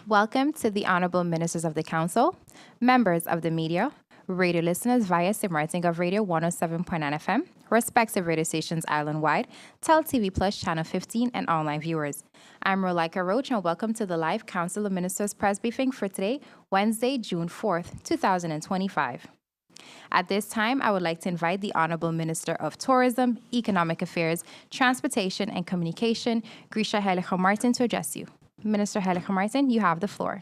Welcome to the Honorable Ministers of the Council, members of the media, radio listeners via St. Martin Gov Radio 107.9 FM, respective radio stations island-wide, Tel TV Plus Channel 15, and online viewers. I'm Rolika Roach, and welcome to the live Council of Ministers press briefing for today, Wednesday, June 4th, 2025. At this time, I would like to invite the Honorable Minister of Tourism, Economic Affairs, Transportation, and Communication, Grisha Heilige-Martin, to address you. Minister Heilige-Martin, you have the floor.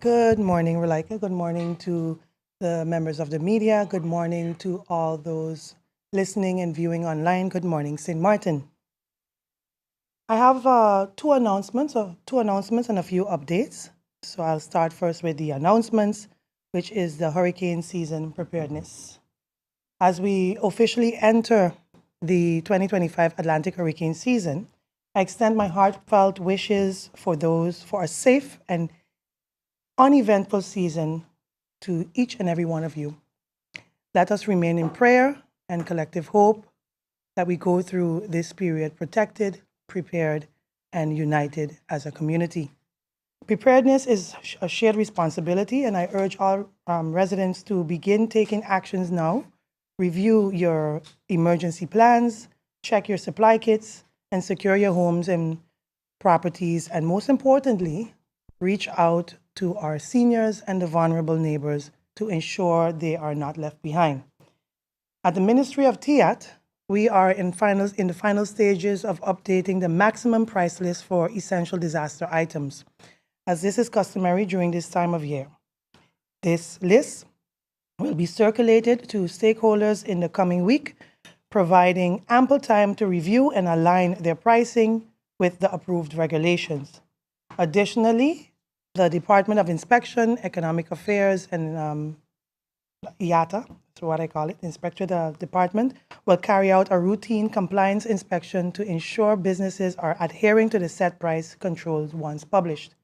Good morning, Rolika. Good morning to the members of the media. Good morning to all those listening and viewing online. Good morning, St. Martin. I have two announcements and a few updates. So I'll start first with the announcements, which is the hurricane season preparedness. As we officially enter the 2025 Atlantic hurricane season, I extend my heartfelt wishes for a safe and uneventful season to each and every one of you. Let us remain in prayer and collective hope that we go through this period protected, prepared, and united as a community. Preparedness is a shared responsibility, and I urge all residents to begin taking actions now. Review your emergency plans, check your supply kits, and secure your homes and properties, and most importantly, reach out to our seniors and the vulnerable neighbors to ensure they are not left behind. At the Ministry of TIAT, we are in the final stages of updating the maximum price list for essential disaster items, as this is customary during this time of year. This list will be circulated to stakeholders in the coming week, providing ample time to review and align their pricing with the approved regulations. Additionally, the Department of Inspection, Economic Affairs, and IATA, that's what I call it, Inspectorate Department, will carry out a routine compliance inspection to ensure businesses are adhering to the set price controls once published.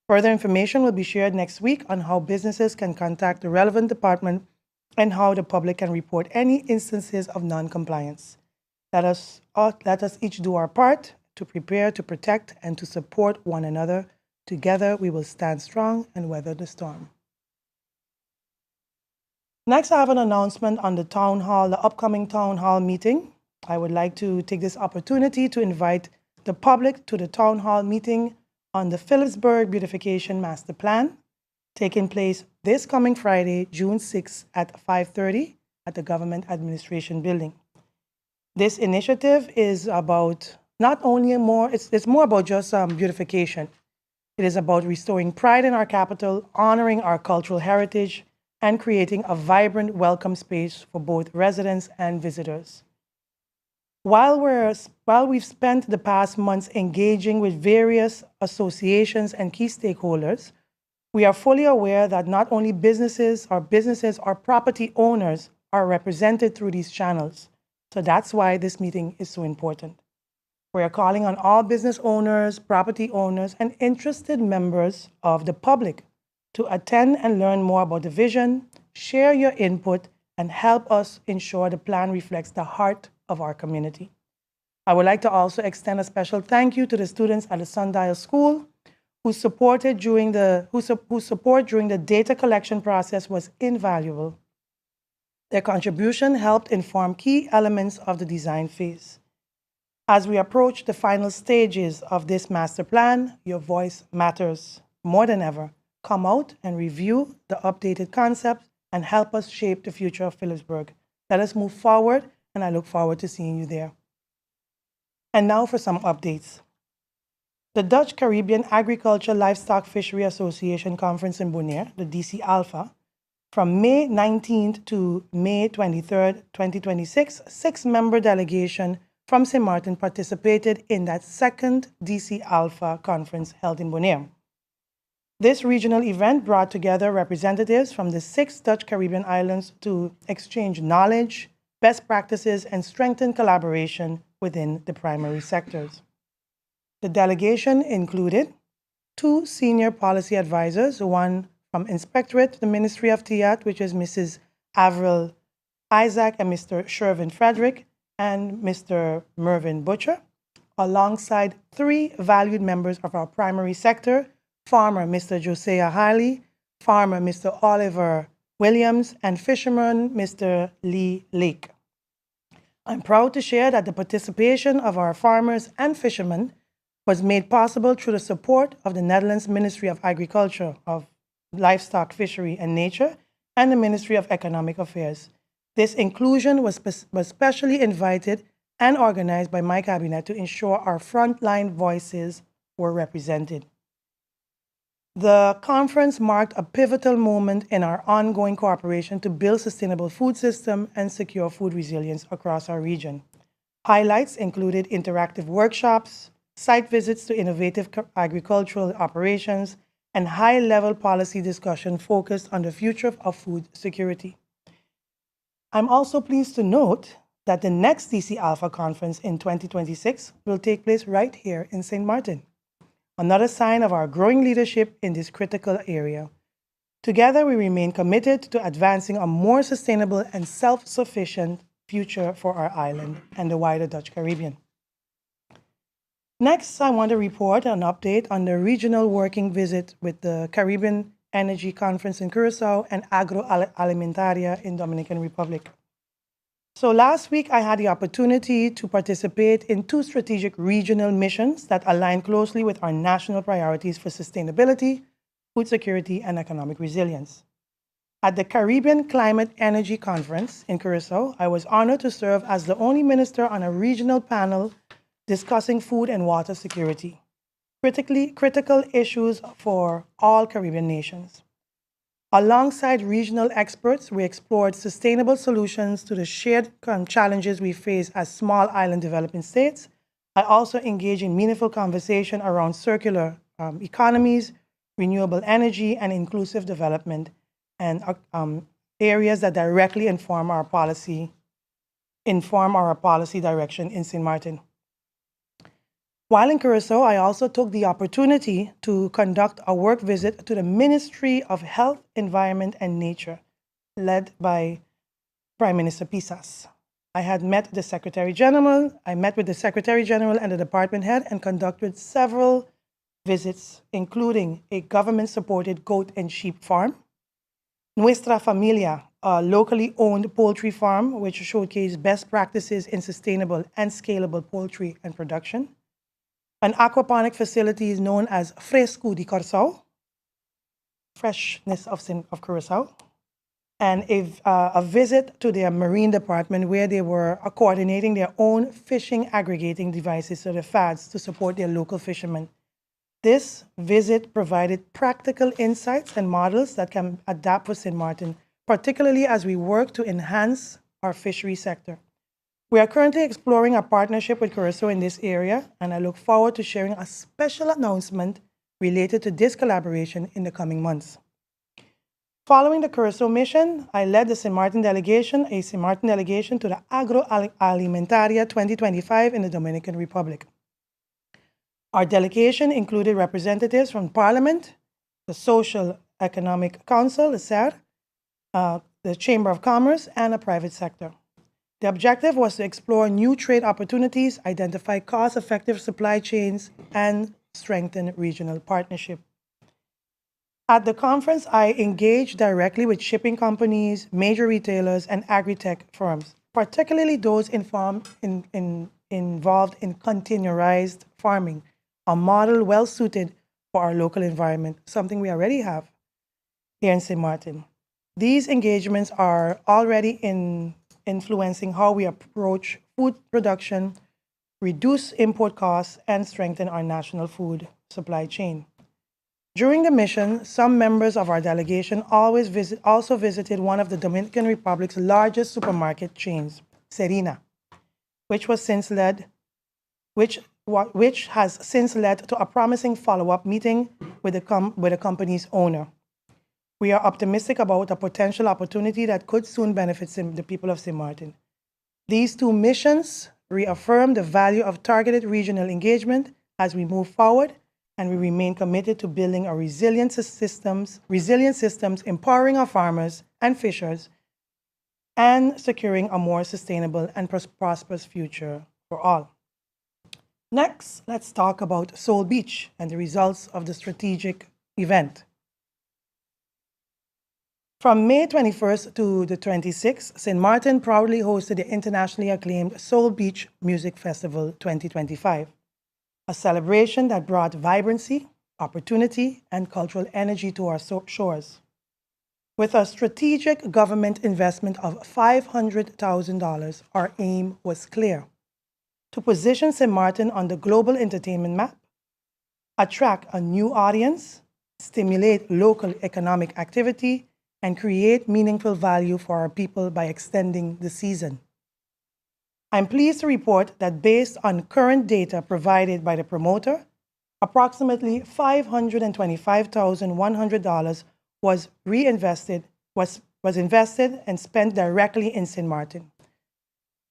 Further information will be shared next week on how businesses can contact the relevant department and how the public can report any instances of non-compliance. Let us each do our part to prepare, to protect, and to support one another. Together, we will stand strong and weather the storm. Next, I have an announcement on the upcoming town hall meeting. I would like to take this opportunity to invite the public to the town hall meeting on the Philipsburg Beautification Master Plan, taking place this coming Friday, June 6th at 5:30 at the Government Administration Building. This initiative is about it's more about just beautification. It is about restoring pride in our capital, honoring our cultural heritage, and creating a vibrant, welcome space for both residents and visitors. While we've spent the past months engaging with various associations and key stakeholders, we are fully aware that not only businesses or property owners are represented through these channels. So that's why this meeting is so important. We are calling on all business owners, property owners, and interested members of the public to attend and learn more about the vision, share your input, and help us ensure the plan reflects the heart of our community. I would like to also extend a special thank you to the students at the Sundial School whose support during the data collection process was invaluable. Their contribution helped inform key elements of the design phase. As we approach the final stages of this master plan, your voice matters more than ever. Come out and review the updated concepts and help us shape the future of Philipsburg. Let us move forward, and I look forward to seeing you there. And now for some updates. The Dutch Caribbean Agriculture Livestock Fishery Association Conference in Bonaire, the DC Alpha, from May 19th to May 23rd, 2026, a 6-member delegation from St. Martin participated in that second DC Alpha conference held in Bonaire. This regional event brought together representatives from the 6 Dutch Caribbean islands to exchange knowledge, best practices, and strengthen collaboration within the primary sectors. The delegation included 2 senior policy advisors, one from Inspectorate, the Ministry of TIAT, which is Mrs. Avril Isaac and Mr. Shervin Frederick, and Mr. Mervyn Butcher, alongside 3 valued members of our primary sector, farmer Mr. Josiah Harley, farmer Mr. Oliver Williams, and fisherman Mr. Lee Lake. I'm proud to share that the participation of our farmers and fishermen was made possible through the support of the Netherlands Ministry of Agriculture, of Livestock, Fishery and Nature, and the Ministry of Economic Affairs. This inclusion was specially invited and organized by my cabinet to ensure our frontline voices were represented. The conference marked a pivotal moment in our ongoing cooperation to build sustainable food system and secure food resilience across our region. Highlights included interactive workshops, site visits to innovative agricultural operations, and high-level policy discussion focused on the future of food security. I'm also pleased to note that the next DC Alpha conference in 2026 will take place right here in St. Martin, another sign of our growing leadership in this critical area. Together, we remain committed to advancing a more sustainable and self-sufficient future for our island and the wider Dutch Caribbean. Next, I want to report an update on the regional working visit with the Caribbean Energy Conference in Curaçao and Agroalimentaria in Dominican Republic. So last week, I had the opportunity to participate in 2 strategic regional missions that align closely with our national priorities for sustainability, food security, and economic resilience. At the Caribbean Climate Energy Conference in Curaçao, I was honored to serve as the only minister on a regional panel discussing food and water security, critical issues for all Caribbean nations. Alongside regional experts, we explored sustainable solutions to the shared challenges we face as small island developing states. I also engaged in meaningful conversation around circular economies, renewable energy, and inclusive development, and areas that directly inform our policy direction in St. Martin. While in Curaçao, I also took the opportunity to conduct a work visit to the Ministry of Health, Environment and Nature, led by Prime Minister Pisas. I met with the Secretary General and the department head and conducted several visits, including a government-supported goat and sheep farm, Nuestra Familia, a locally owned poultry farm, which showcased best practices in sustainable and scalable poultry and production, an aquaponic facility is known as Fresco de Curaçao, freshness of Curaçao, and a visit to their marine department where they were coordinating their own fishing aggregating devices, so the FADs, to support their local fishermen. This visit provided practical insights and models that can adapt for St. Martin, particularly as we work to enhance our fishery sector. We are currently exploring a partnership with Curaçao in this area, and I look forward to sharing a special announcement related to this collaboration in the coming months. Following the Curaçao mission, I led the St. Martin delegation to the Agroalimentaria 2025 in the Dominican Republic. Our delegation included representatives from Parliament, the Social Economic Council, the SER, the Chamber of Commerce, and the private sector. The objective was to explore new trade opportunities, identify cost-effective supply chains, and strengthen regional partnership. At the conference, I engaged directly with shipping companies, major retailers, and agri-tech firms, particularly those involved in containerized farming, a model well-suited for our local environment, something we already have here in St. Martin. These engagements are already influencing how we approach food production, reduce import costs, and strengthen our national food supply chain. During the mission, some members of our delegation also visited one of the Dominican Republic's largest supermarket chains, Serena, which which has since led to a promising follow-up meeting with the company's owner. We are optimistic about a potential opportunity that could soon benefit the people of St. Martin. These two missions reaffirm the value of targeted regional engagement as we move forward, and we remain committed to building a resilient systems, empowering our farmers and fishers, and securing a more sustainable and prosperous future for all. Next, let's talk about Soul Beach and the results of the strategic event. From May 21st to the 26th, St. Martin proudly hosted the internationally acclaimed Soul Beach Music Festival 2025, a celebration that brought vibrancy, opportunity, and cultural energy to our shores. With a strategic government investment of $500,000, our aim was clear: to position St. Martin on the global entertainment map, attract a new audience, stimulate local economic activity, and create meaningful value for our people by extending the season. I'm pleased to report that based on current data provided by the promoter, approximately $525,100 was invested and spent directly in St. Martin.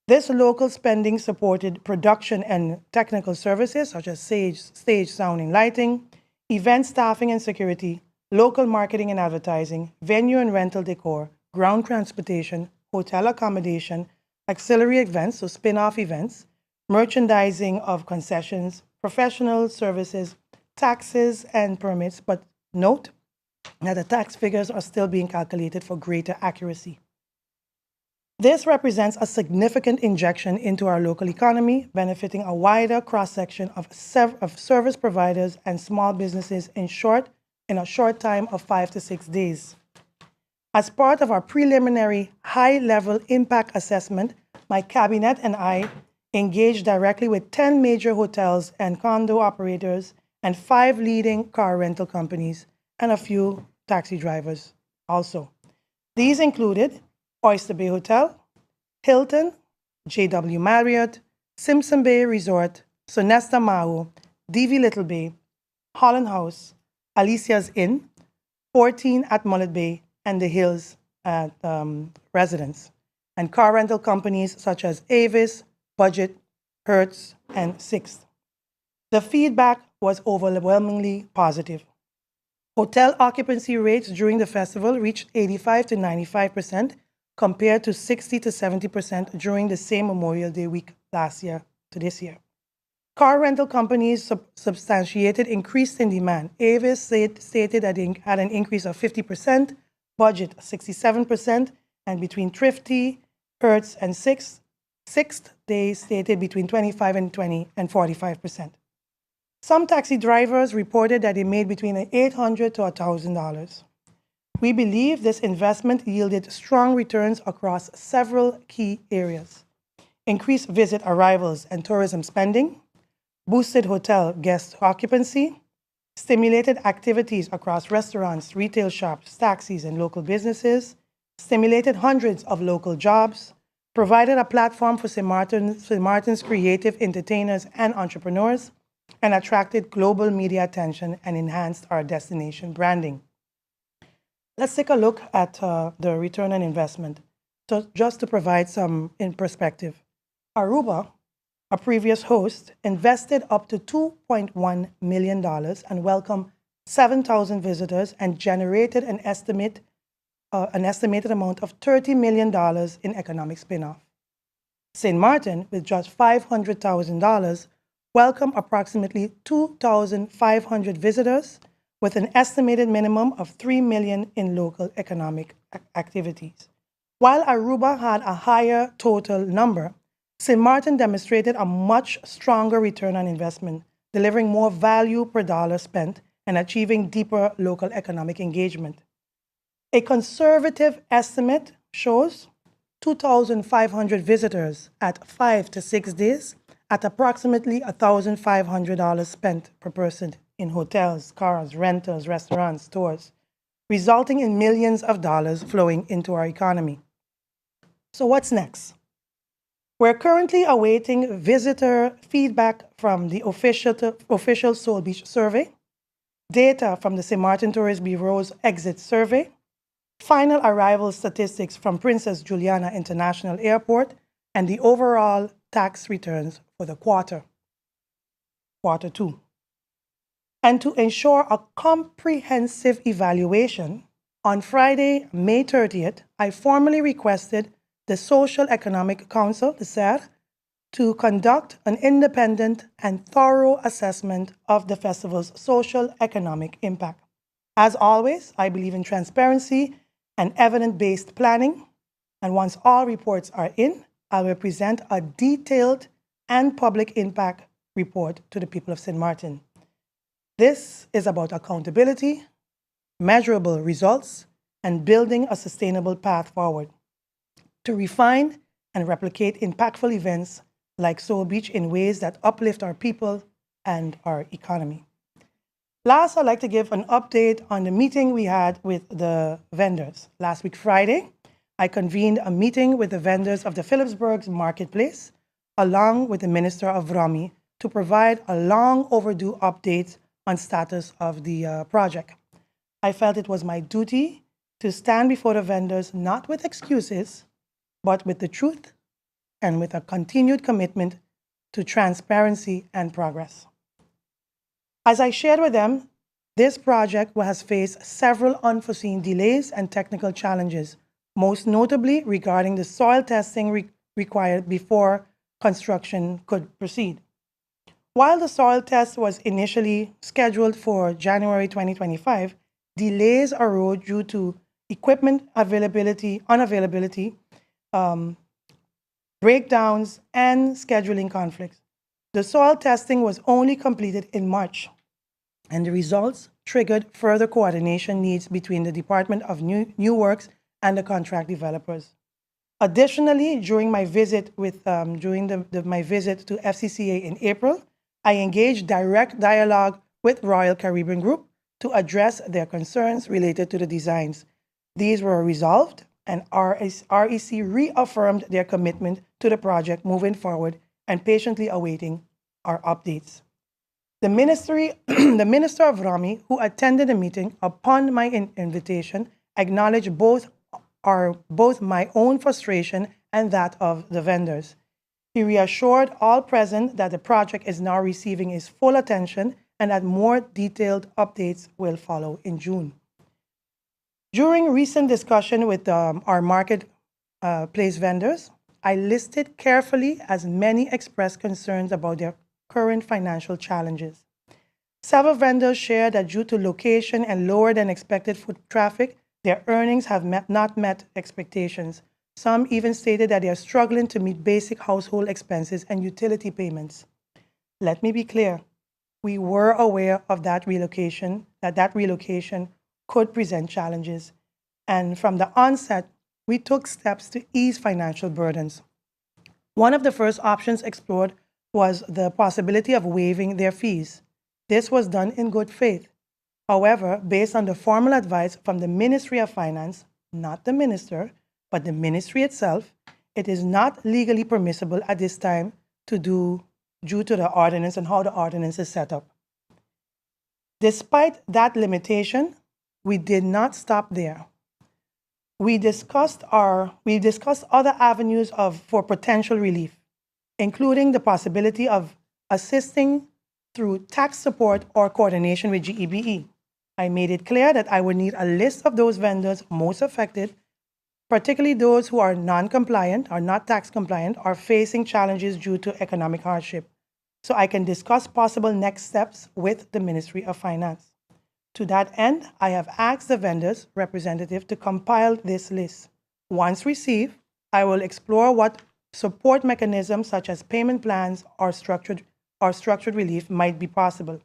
This local spending supported production and technical services such as stage sound and lighting, event staffing and security, local marketing and advertising, venue and rental decor, ground transportation, hotel accommodation, auxiliary events, so spin-off events, merchandising of concessions, professional services, taxes, and permits, but note that the tax figures are still being calculated for greater accuracy. This represents a significant injection into our local economy, benefiting a wider cross-section of service providers and small businesses in a short time of 5 to 6 days. As part of our preliminary high-level impact assessment, my cabinet and I engaged directly with 10 major hotels and condo operators and 5 leading car rental companies and a few taxi drivers also. These included Oyster Bay Hotel, Hilton, JW Marriott, Simpson Bay Resort, Sonesta Maui, DV Little Bay, Holland House, Alicia's Inn, 14 at Mullet Bay, and the Hills at Residence, and car rental companies such as Avis, Budget, Hertz, and Sixt. The feedback was overwhelmingly positive. Hotel occupancy rates during the festival reached 85 to 95%, compared to 60 to 70% during the same Memorial Day week last year to this year. Car rental companies substantiated increase in demand. Avis stated that they had an increase of 50%, Budget 67%, and between Thrifty, Hertz, and Sixt, they stated between 25 and 45%. Some taxi drivers reported that they made between $800 to $1,000. We believe this investment yielded strong returns across several key areas: increased visit arrivals and tourism spending, boosted hotel guest occupancy, stimulated activities across restaurants, retail shops, taxis, and local businesses, stimulated hundreds of local jobs, provided a platform for St. Martin's creative entertainers and entrepreneurs, and attracted global media attention and enhanced our destination branding. Let's take a look at the return on investment, just to provide some in perspective. Aruba, a previous host, invested up to $2.1 million and welcomed 7,000 visitors and generated an estimated amount of $30 million in economic spin-off. St. Martin, with just $500,000, welcomed approximately 2,500 visitors with an estimated minimum of $3 million in local economic activities. While Aruba had a higher total number, St. Martin demonstrated a much stronger return on investment, delivering more value per dollar spent and achieving deeper local economic engagement. A conservative estimate shows 2,500 visitors at 5 to 6 days at approximately $1,500 spent per person in hotels, cars, rentals, restaurants, tours, resulting in millions of dollars flowing into our economy. So what's next? We're currently awaiting visitor feedback from the official Soul Beach survey, data from the St. Martin Tourist Bureau's exit survey, final arrival statistics from Princess Juliana International Airport, and the overall tax returns for the quarter 2. And to ensure a comprehensive evaluation, on Friday, May 30th, I formally requested the Social Economic Council, the SER, to conduct an independent and thorough assessment of the festival's social economic impact. As always, I believe in transparency and evidence-based planning, and once all reports are in, I will present a detailed and public impact report to the people of St. Martin. This is about accountability, measurable results, and building a sustainable path forward to refine and replicate impactful events like Soul Beach in ways that uplift our people and our economy. Last, I'd like to give an update on the meeting we had with the vendors. Last week, Friday, I convened a meeting with the vendors of the Philipsburg marketplace, along with the Minister of Vrami, to provide a long overdue update on status of the project. I felt it was my duty to stand before the vendors not with excuses, but with the truth and with a continued commitment to transparency and progress. As I shared with them, this project has faced several unforeseen delays and technical challenges, most notably regarding the soil testing required before construction could proceed. While the soil test was initially scheduled for January 2025, delays arose due to equipment unavailability, breakdowns, and scheduling conflicts. The soil testing was only completed in March, and the results triggered further coordination needs between the Department of New Works and the contract developers. Additionally, during my visit my visit to FCCA in April, I engaged direct dialogue with Royal Caribbean Group to address their concerns related to the designs. These were resolved, and REC reaffirmed their commitment to the project moving forward and patiently awaiting our updates. The Minister of Vrami, who attended the meeting upon my invitation, acknowledged both my own frustration and that of the vendors. He reassured all present that the project is now receiving his full attention and that more detailed updates will follow in June. During recent discussion with our marketplace vendors, I listed carefully as many expressed concerns about their current financial challenges. Several vendors shared that due to location and lower than expected foot traffic, their earnings have not met expectations. Some even stated that they are struggling to meet basic household expenses and utility payments. Let me be clear. We were aware of that relocation could present challenges. And from the onset, we took steps to ease financial burdens. One of the first options explored was the possibility of waiving their fees. This was done in good faith. However, based on the formal advice from the Ministry of Finance, not the minister, but the ministry itself, it is not legally permissible at this time to do due to the ordinance and how the ordinance is set up. Despite that limitation, we did not stop there. We discussed other avenues for potential relief, including the possibility of assisting through tax support or coordination with GEBE. I made it clear that I would need a list of those vendors most affected, particularly those who are non-compliant or not tax compliant or facing challenges due to economic hardship, so I can discuss possible next steps with the Ministry of Finance. To that end, I have asked the vendors' representative to compile this list. Once received, I will explore what support mechanisms such as payment plans or structured relief might be possible.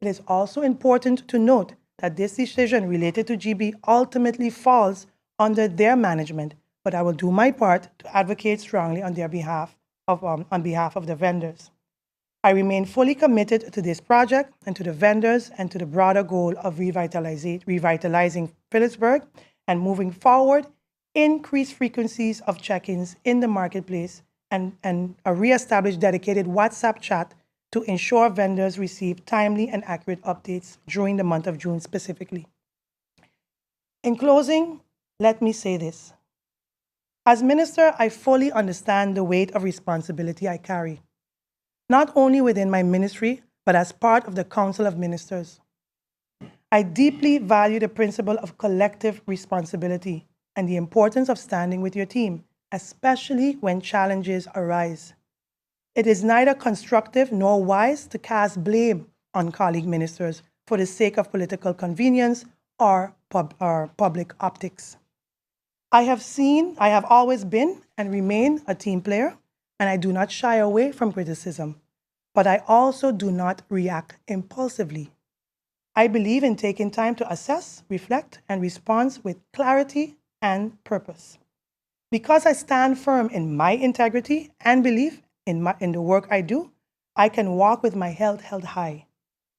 It is also important to note that this decision related to GB ultimately falls under their management, but I will do my part to advocate strongly on their behalf on behalf of the vendors. I remain fully committed to this project and to the vendors and to the broader goal of revitalizing Philipsburg and moving forward, increased frequencies of check-ins in the marketplace and a re-established dedicated WhatsApp chat to ensure vendors receive timely and accurate updates during the month of June specifically. In closing, let me say this. As minister, I fully understand the weight of responsibility I carry, not only within my ministry, but as part of the Council of Ministers. I deeply value the principle of collective responsibility and the importance of standing with your team, especially when challenges arise. It is neither constructive nor wise to cast blame on colleague ministers for the sake of political convenience or public optics. I have always been and remain a team player, and I do not shy away from criticism, but I also do not react impulsively. I believe in taking time to assess, reflect, and respond with clarity and purpose. Because I stand firm in my integrity and belief in the work I do, I can walk with my head held high,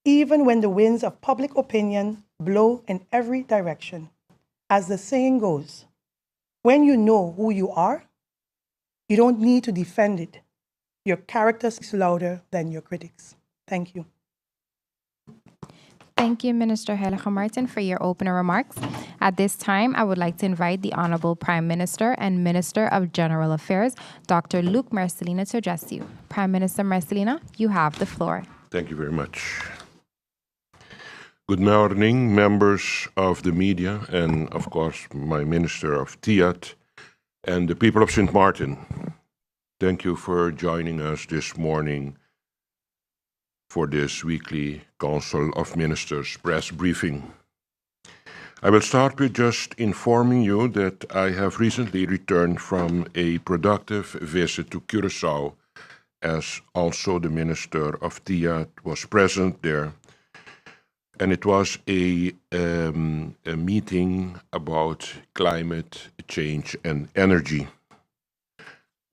even when the winds of public opinion blow in every direction. As the saying goes, when you know who you are, you don't need to defend it. Your character speaks louder than your critics. Thank you. Thank you, Minister Heilige Martin, for your opening remarks. At this time, I would like to invite the Honorable Prime Minister and Minister of General Affairs, Dr. Luc Marcelina, to address you. Prime Minister Marcelina, you have the floor. Thank you very much. Good morning, members of the media, and of course, my Minister of TIAT and the people of St. Martin. Thank you for joining us this morning for this weekly Council of Ministers press briefing. I will start with just informing you that I have recently returned from a productive visit to Curaçao, as also the Minister of TIAT was present there. And it was a meeting about climate change and energy.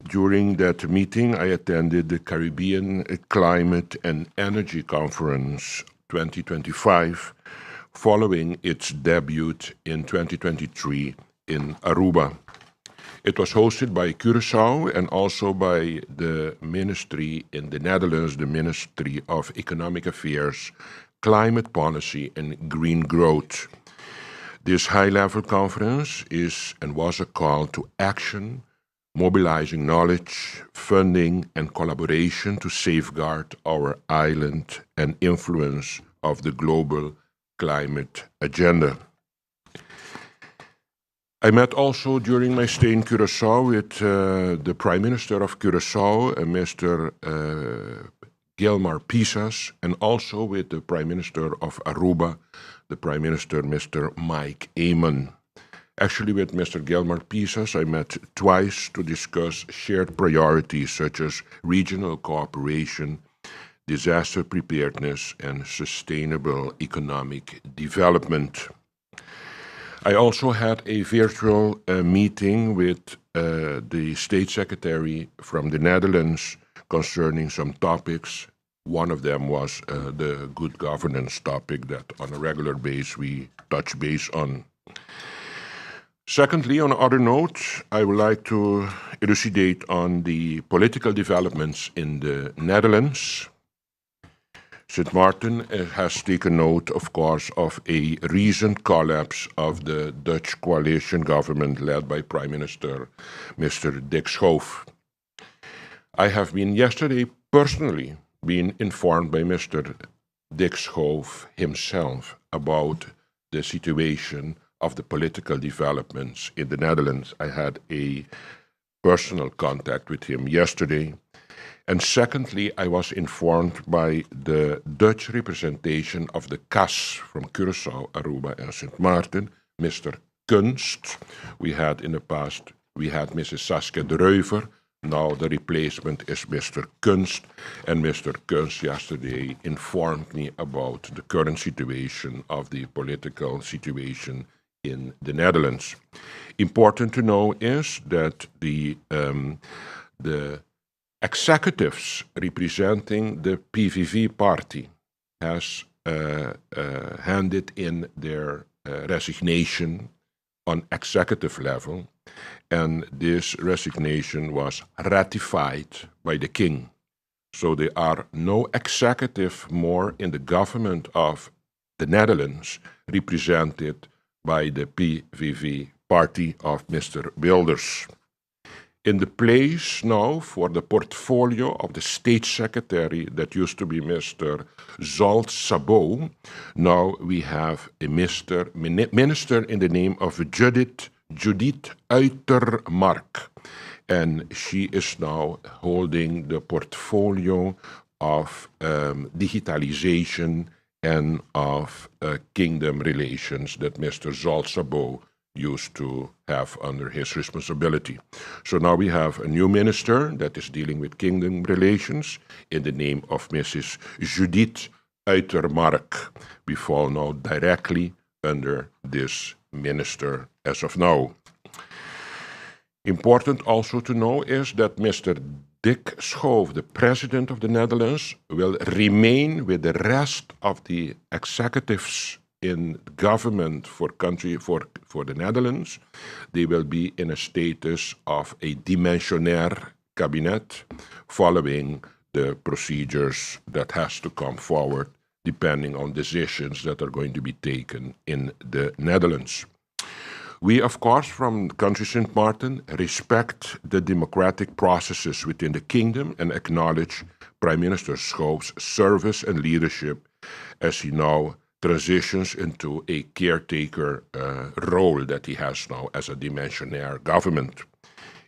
During that meeting, I attended the Caribbean Climate and Energy Conference 2025, following its debut in 2023 in Aruba. It was hosted by Curaçao and also by the ministry in the Netherlands, the Ministry of Economic Affairs, Climate Policy and Green Growth. This high-level conference is and was a call to action, mobilizing knowledge, funding, and collaboration to safeguard our island and influence of the global climate agenda. I met also during my stay in Curaçao with the Prime Minister of Curaçao, Mr. Guilmar Pisas, and also with the Prime Minister of Aruba, the Prime Minister, Mr. Mike Amon. Actually, with Mr. Guilmar Pisas, I met twice to discuss shared priorities such as regional cooperation, disaster preparedness, and sustainable economic development. I also had a virtual meeting with the State Secretary from the Netherlands concerning some topics. One of them was the good governance topic that on a regular basis we touch base on. Secondly, on another note, I would like to elucidate on the political developments in the Netherlands. St. Martin has taken note, of course, of a recent collapse of the Dutch coalition government led by Prime Minister Mr. Dick Schoof. I have been yesterday personally been informed by Mr. Dick Schoof himself about the situation of the political developments in the Netherlands. I had a personal contact with him yesterday. And secondly, I was informed by the Dutch representation of the CAS from Curaçao, Aruba, and St. Martin, Mr. Kunst. We had in the past, Mrs. Saskia de Reuver. Now the replacement is Mr. Kunst. And Mr. Kunst yesterday informed me about the current situation of the political situation in the Netherlands. Important to know is that the executives representing the PVV party has handed in their resignation on executive level, and this resignation was ratified by the king. So there are no executive more in the government of the Netherlands represented by the PVV party of Mr. Wilders. In the place now for the portfolio of the state secretary that used to be Mr. Zolt Sabo, now we have a minister in the name of Judith Uitermark. And she is now holding the portfolio of digitalization and of kingdom relations that Mr. Zolt Sabo used to have under his responsibility. So now we have a new minister that is dealing with kingdom relations in the name of Mrs. Judith Uitermark. We fall now directly under this minister as of now. Important also to know is that Mr. Dick Schoof, the president of the Netherlands, will remain with the rest of the executives in government for the Netherlands. They will be in a status of a dimensionair cabinet, following the procedures that has to come forward depending on decisions that are going to be taken in the Netherlands. We, of course, from country St. Martin, respect the democratic processes within the kingdom and acknowledge Prime Minister Schoof's service and leadership as he now transitions into a caretaker role that he has now as a dimensionaire government.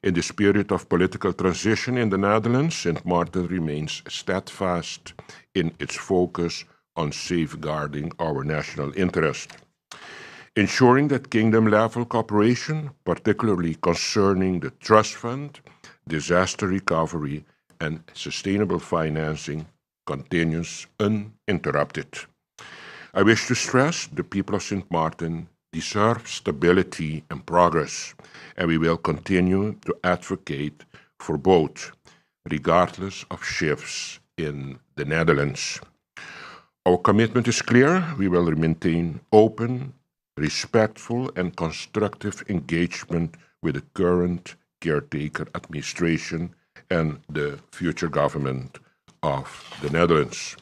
In the spirit of political transition in the Netherlands, St. Martin remains steadfast in its focus on safeguarding our national interest. Ensuring that kingdom-level cooperation, particularly concerning the trust fund, disaster recovery, and sustainable financing, continues uninterrupted. I wish to stress the people of St. Martin deserve stability and progress, and we will continue to advocate for both, regardless of shifts in the Netherlands. Our commitment is clear. We will maintain open, respectful and constructive engagement with the current caretaker administration and the future government of the Netherlands.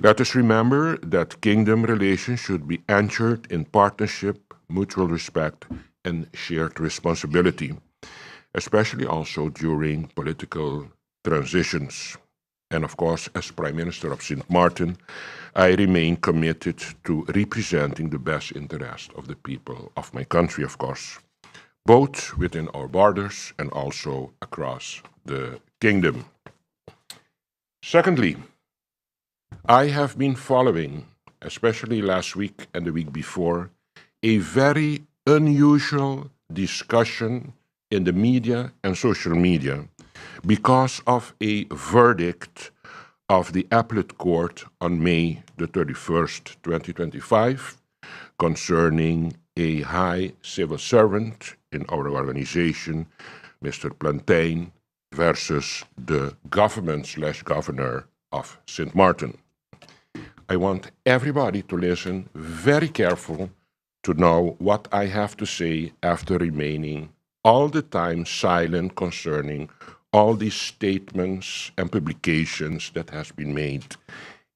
Let us remember that kingdom relations should be anchored in partnership, mutual respect, and shared responsibility, especially also during political transitions. And of course, as Prime Minister of St. Martin, I remain committed to representing the best interest of the people of my country, of course, both within our borders and also across the kingdom. Secondly, I have been following, especially last week and the week before, a very unusual discussion in the media and social media because of a verdict of the Appellate Court on May the 31st, 2025, concerning a high civil servant in our organization, Mr. Plantain, versus the government/governor of St. Martin. I want everybody to listen very careful to know what I have to say after remaining all the time silent concerning all these statements and publications that has been made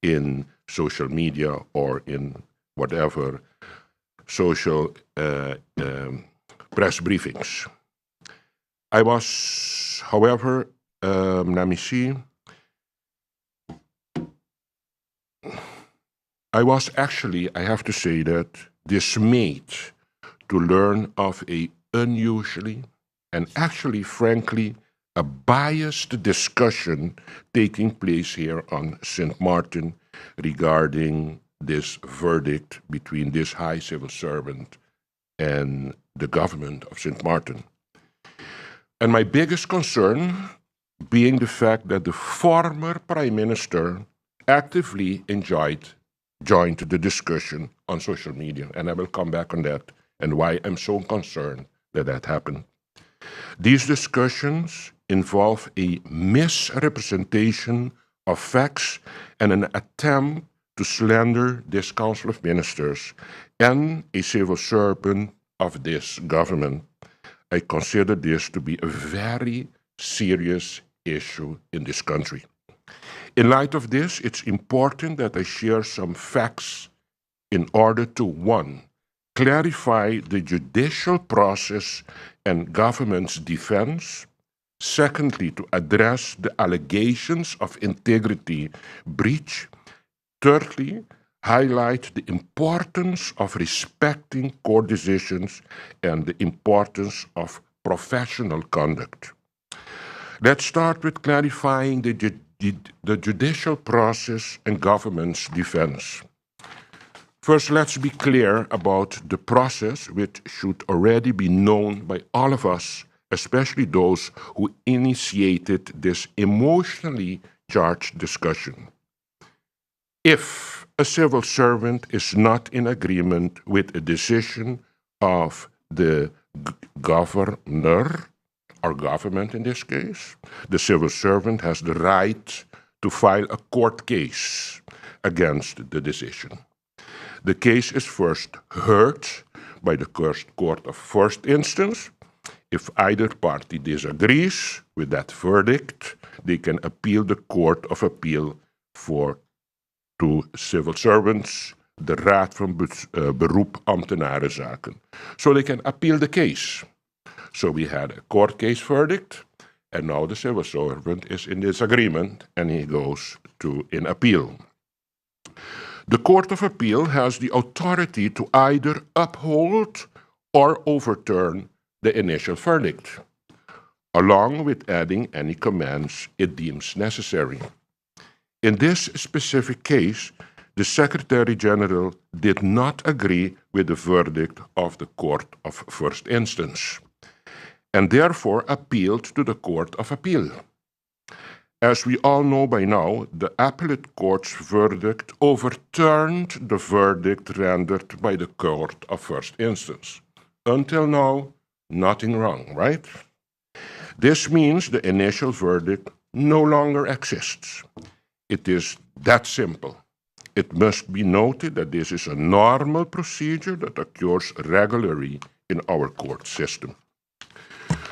in social media or in whatever social press briefings. I was, however, let me see, I was actually, I have to say that, dismayed to learn of a unusually and actually, frankly, a biased discussion taking place here on St. Martin regarding this verdict between this high civil servant and the government of St. Martin. And my biggest concern being the fact that the former Prime Minister actively joined the discussion on social media. And I will come back on that and why I'm so concerned that that happened. These discussions involve a misrepresentation of facts and an attempt to slander this Council of Ministers and a civil servant of this government, I consider this to be a very serious issue in this country. In light of this, it's important that I share some facts in order to, one, clarify the judicial process and government's defense. Secondly, to address the allegations of integrity breach. Thirdly, highlight the importance of respecting court decisions and the importance of professional conduct. Let's start with clarifying the judicial process and government's defense. First, let's be clear about the process, which should already be known by all of us, especially those who initiated this emotionally charged discussion. If a civil servant is not in agreement with a decision of the governor, or government in this case, the civil servant has the right to file a court case against the decision. The case is first heard by the court of first instance. If either party disagrees with that verdict, they can appeal the Court of Appeal to civil servants, de Raad van Beroep Ambtenarenzaken. So they can appeal the case. So we had a court case verdict, and now the civil servant is in disagreement, and he goes in appeal. The Court of Appeal has the authority to either uphold or overturn the initial verdict, along with adding any comments it deems necessary. In this specific case, the Secretary General did not agree with the verdict of the Court of First Instance, and therefore appealed to the Court of Appeal. As we all know by now, the appellate court's verdict overturned the verdict rendered by the Court of First Instance. Until now, nothing wrong, right? This means the initial verdict no longer exists. It is that simple. It must be noted that this is a normal procedure that occurs regularly in our court system.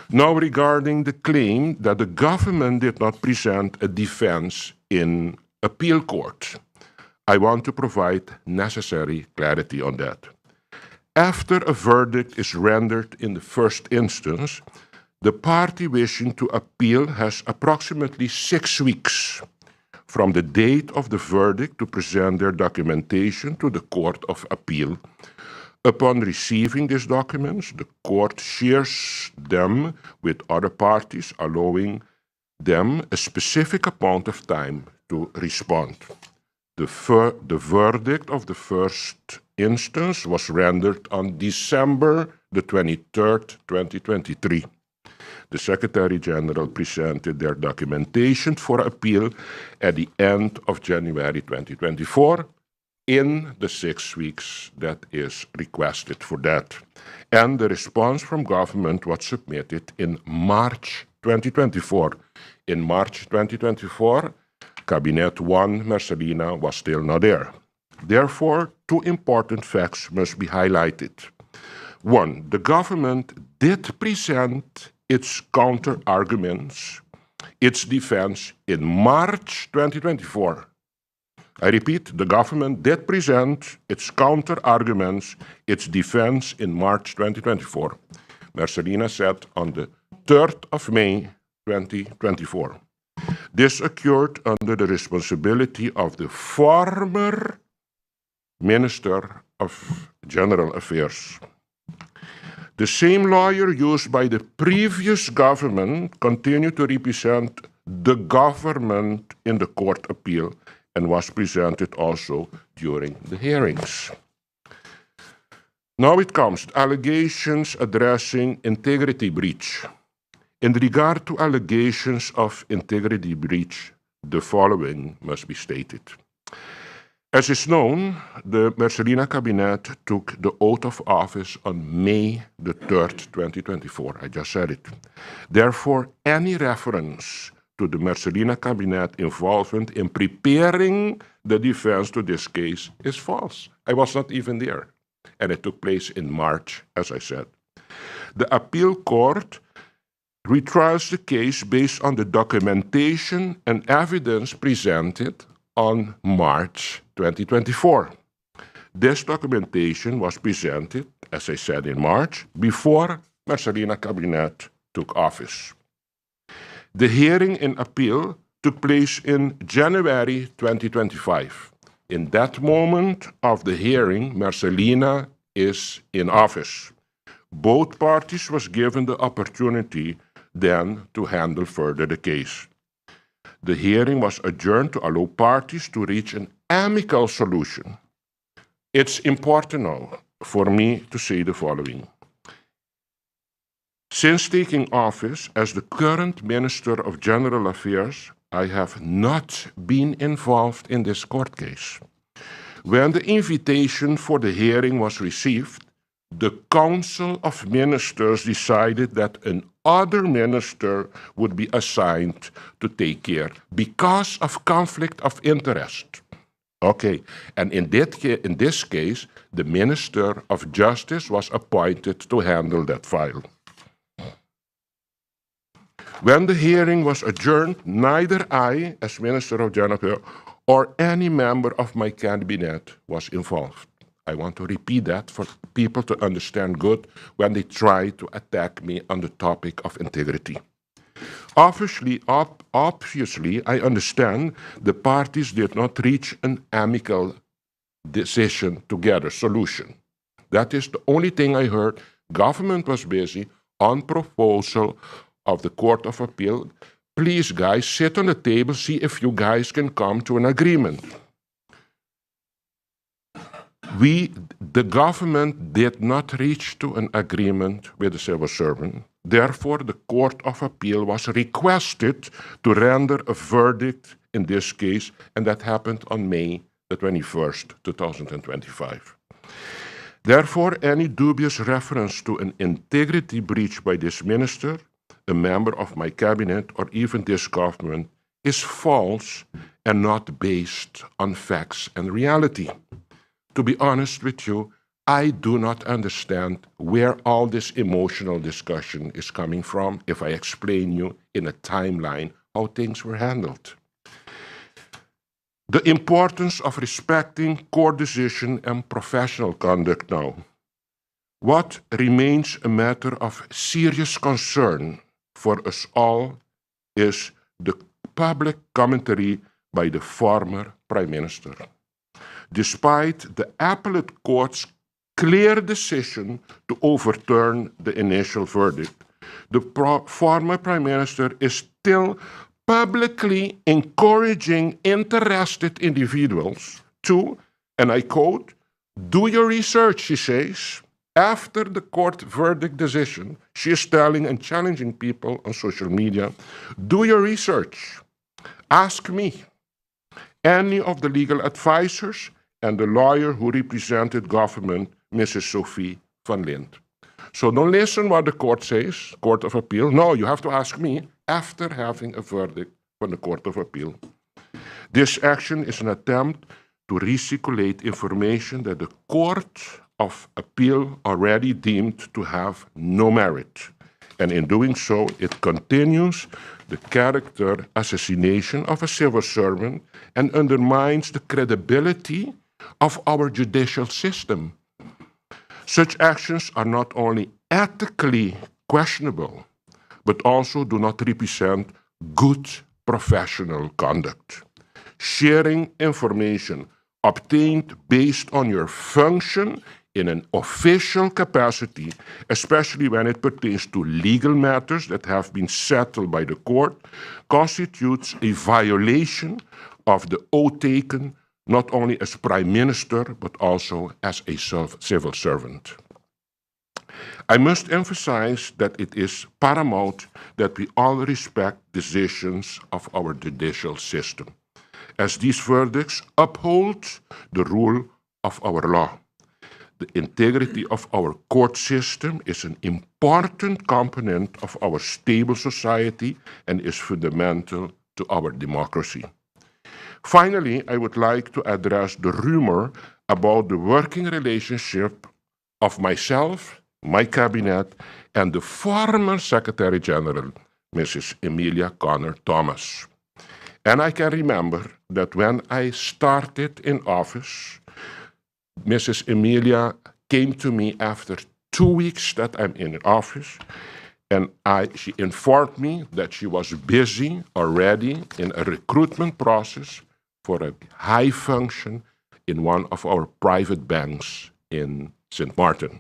Now, regarding the claim that the government did not present a defense in appeal court, I want to provide necessary clarity on that. After a verdict is rendered in the first instance, the party wishing to appeal has approximately 6 weeks from the date of the verdict to present their documentation to the Court of Appeal. Upon receiving these documents, the court shares them with other parties, allowing them a specific amount of time to respond. The verdict of the first instance was rendered on December the 23rd, 2023. The Secretary General presented their documentation for appeal at the end of January 2024 in the 6 weeks that is requested for that. And the response from government was submitted in March 2024. In March 2024, Cabinet 1, Marcelina, was still not there. Therefore, 2 important facts must be highlighted. 1, the government did present its counter-arguments, its defense in March 2024. I repeat, the government did present its counter-arguments, its defense in March 2024. Marcelina said on the 3rd of May 2024. This occurred under the responsibility of the former Minister of General Affairs. The same lawyer used by the previous government continued to represent the government in the court appeal and was presented also during the hearings. Now it comes to allegations addressing integrity breach. In regard to allegations of integrity breach, the following must be stated. As is known, the Marcelina Cabinet took the oath of office on May the 3rd, 2024. I just said it. Therefore, any reference to the Marcelina Cabinet involvement in preparing the defense to this case is false. I was not even there. and it took place in March, as I said. The appeal court retrials the case based on the documentation and evidence presented on March 2024. This documentation was presented, as I said, in March, before Marcelina Cabinet took office. The hearing in appeal took place in January 2025. In that moment of the hearing, Marcelina is in office. Both parties was given the opportunity then to handle further the case. The hearing was adjourned to allow parties to reach an amicable solution. It's important now for me to say the following. Since taking office as the current Minister of General Affairs, I have not been involved in this court case. When the invitation for the hearing was received, the Council of Ministers decided that another minister would be assigned to take care because of conflict of interest. Okay, and in this case, the Minister of Justice was appointed to handle that file. When the hearing was adjourned, neither I, as Minister of General Affairs, or any member of my cabinet was involved. I want to repeat that for people to understand good when they try to attack me on the topic of integrity. Obviously, I understand the parties did not reach an amicable decision together, solution. That is the only thing I heard. Government was busy on proposal of the Court of Appeal. Please, guys, sit on the table, see if you guys can come to an agreement. The government did not reach to an agreement with the civil servant. Therefore, the Court of Appeal was requested to render a verdict in this case, and that happened on May the 21st, 2025. Therefore, any dubious reference to an integrity breach by this minister, a member of my cabinet, or even this government is false and not based on facts and reality. To be honest with you, I do not understand where all this emotional discussion is coming from if I explain you in a timeline how things were handled. The importance of respecting court decision and professional conduct now. What remains a matter of serious concern for us all is the public commentary by the former Prime Minister. Despite the appellate court's clear decision to overturn the initial verdict, the former Prime Minister is still publicly encouraging interested individuals to, and I quote, "Do your research," she says. After the court verdict decision, she is telling and challenging people on social media, "Do your research. Ask me, any of the legal advisors, and the lawyer who represented government, Mrs. Sophie van Lint." So don't listen what the court says, Court of Appeal. No, you have to ask me after having a verdict from the Court of Appeal. This action is an attempt to recirculate information that the Court of Appeal already deemed to have no merit. And in doing so, it continues the character assassination of a civil servant and undermines the credibility of our judicial system. Such actions are not only ethically questionable, but also do not represent good professional conduct. Sharing information obtained based on your function in an official capacity, especially when it pertains to legal matters that have been settled by the court, constitutes a violation of the oath taken not only as Prime Minister, but also as a civil servant. I must emphasize that it is paramount that we all respect decisions of our judicial system, as these verdicts uphold the rule of our law. The integrity of our court system is an important component of our stable society and is fundamental to our democracy. Finally, I would like to address the rumor about the working relationship of myself, my cabinet, and the former Secretary General, Mrs. Emilia Connor Thomas. And I can remember that when I started in office, Mrs. Emilia came to me after 2 weeks that I'm in office, and she informed me that she was busy already in a recruitment process for a high function in one of our private banks in St. Martin.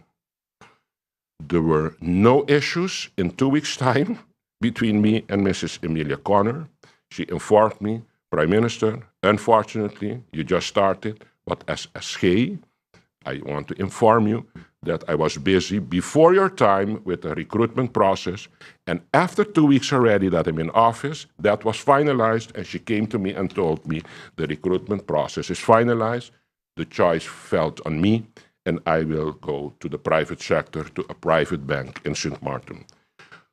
There were no issues in 2 weeks' time between me and Mrs. Emilia Connor. She informed me, Prime Minister, unfortunately, you just started, but as SG, I want to inform you that I was busy before your time with the recruitment process, and after 2 weeks already that I'm in office, that was finalized, and she came to me and told me the recruitment process is finalized, the choice fell on me, and I will go to the private sector, to a private bank in St. Martin.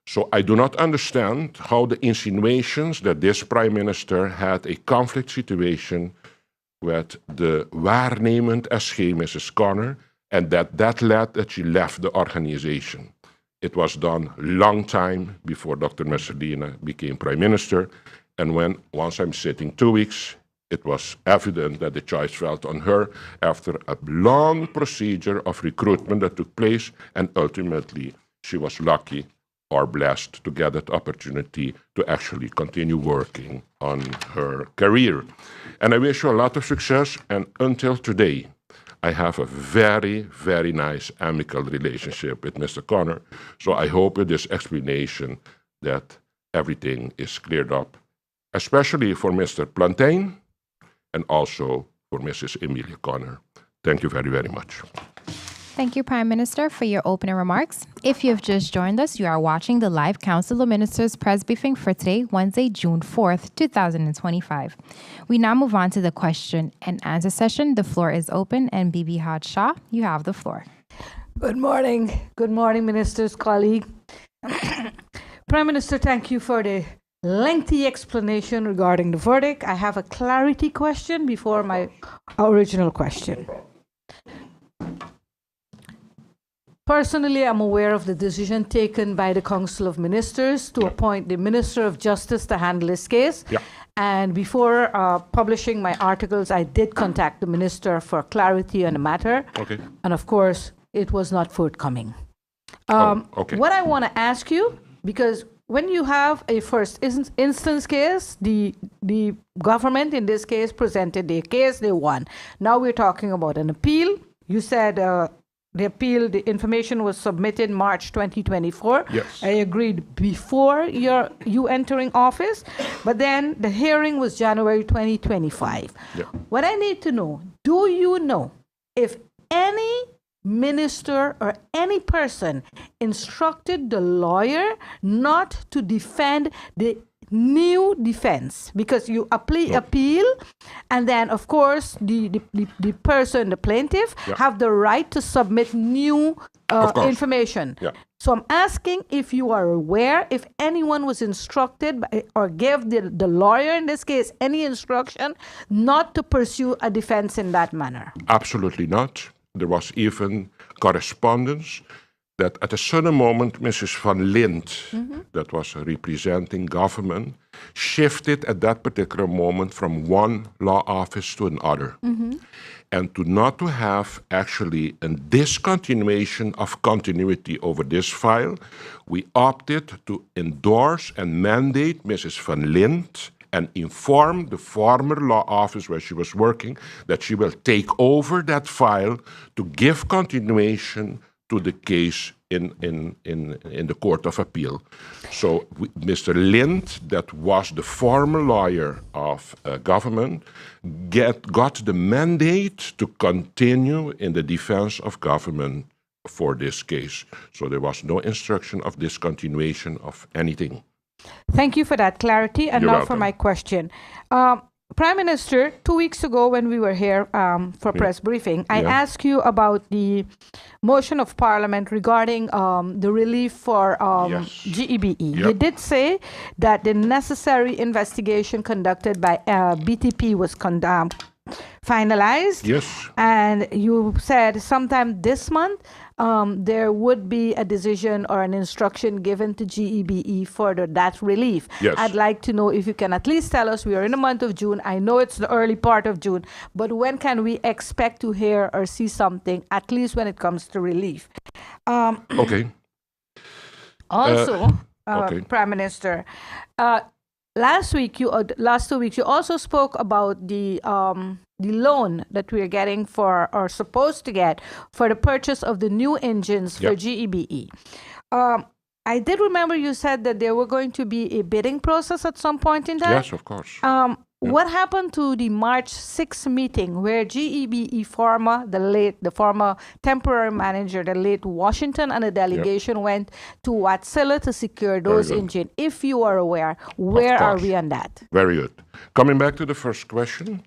So I do not understand how the insinuations that this Prime Minister had a conflict situation with the waarnemend SG, Mrs. Connor, and that led that she left the organization. It was done long time before Dr. Messalina became Prime Minister, and once I'm sitting 2 weeks, it was evident that the choice fell on her after a long procedure of recruitment that took place, and ultimately she was lucky or blessed to get that opportunity to actually continue working on her career. And I wish you a lot of success, and until today, I have a very, very nice amicable relationship with Mr. Connor, so I hope with this explanation that everything is cleared up, especially for Mr. Plantain, and also for Mrs. Emilia Connor. Thank you very, very much. Thank you, Prime Minister, for your opening remarks. If you have just joined us, you are watching the live Council of Ministers press briefing for today, Wednesday, June 4th, 2025. We now move on to the question and answer session. The floor is open, and Bibi Had Shah, you have the floor. Good morning. Good morning, Ministers, colleague. Prime Minister, thank you for the lengthy explanation regarding the verdict. I have a clarity question before my original question. Personally, I'm aware of the decision taken by the Council of Ministers to appoint the Minister of Justice to handle this case. Yeah. And before publishing my articles, I did contact the Minister for clarity on the matter. Okay. And of course, it was not forthcoming. Okay. What I want to ask you, because when you have a first instance case, the government in this case presented their case, they won. Now we're talking about an appeal. You said the appeal, the information was submitted March 2024. Yes. I agreed before you entering office, but then the hearing was January 2025. Yeah. What I need to know, do you know if any minister or any person instructed the lawyer not to defend the new defense? Because you appeal, and then of course the person, the plaintiff, have the right to submit new information. Yeah. So I'm asking if you are aware if anyone was instructed or gave the lawyer in this case any instruction not to pursue a defense in that manner. Absolutely not. There was even correspondence that at a certain moment, Mrs. Van Lint, that was representing government, shifted at that particular moment from one law office to another. And not to have actually a discontinuation of continuity over this file, we opted to endorse and mandate Mrs. Van Lint and inform the former law office where she was working that she will take over that file to give continuation to the case in the Court of Appeal. So Mr. Lind, that was the former lawyer of government, got the mandate to continue in the defense of government for this case. So there was no instruction of discontinuation of anything. Thank you for that clarity. And You're now welcome. for my question. Prime Minister, 2 weeks ago when we were here for press briefing, I asked you about the motion of Parliament regarding the relief for GEBE. You did say that the necessary investigation conducted by BTP was finalized. Yes. And you said sometime this month there would be a decision or an instruction given to GEBE for that relief. Yes. I'd like to know if you can at least tell us, we are in the month of June. I know it's the early part of June, but when can we expect to hear or see something, at least when it comes to relief? Okay. Also, okay. Prime Minister, last 2 weeks, you also spoke about the loan that we are getting for, or supposed to get, for the purchase of the new engines for Yep. GEBE. I did remember you said that there were going to be a bidding process at some point in time. Yes, of course. What happened to the March 6th meeting where GEBE former, the former temporary manager, the late Washington, and a delegation went to Watsilla to secure those good. engines? If you are aware, where are course. we on that? Very good. Coming back to the first question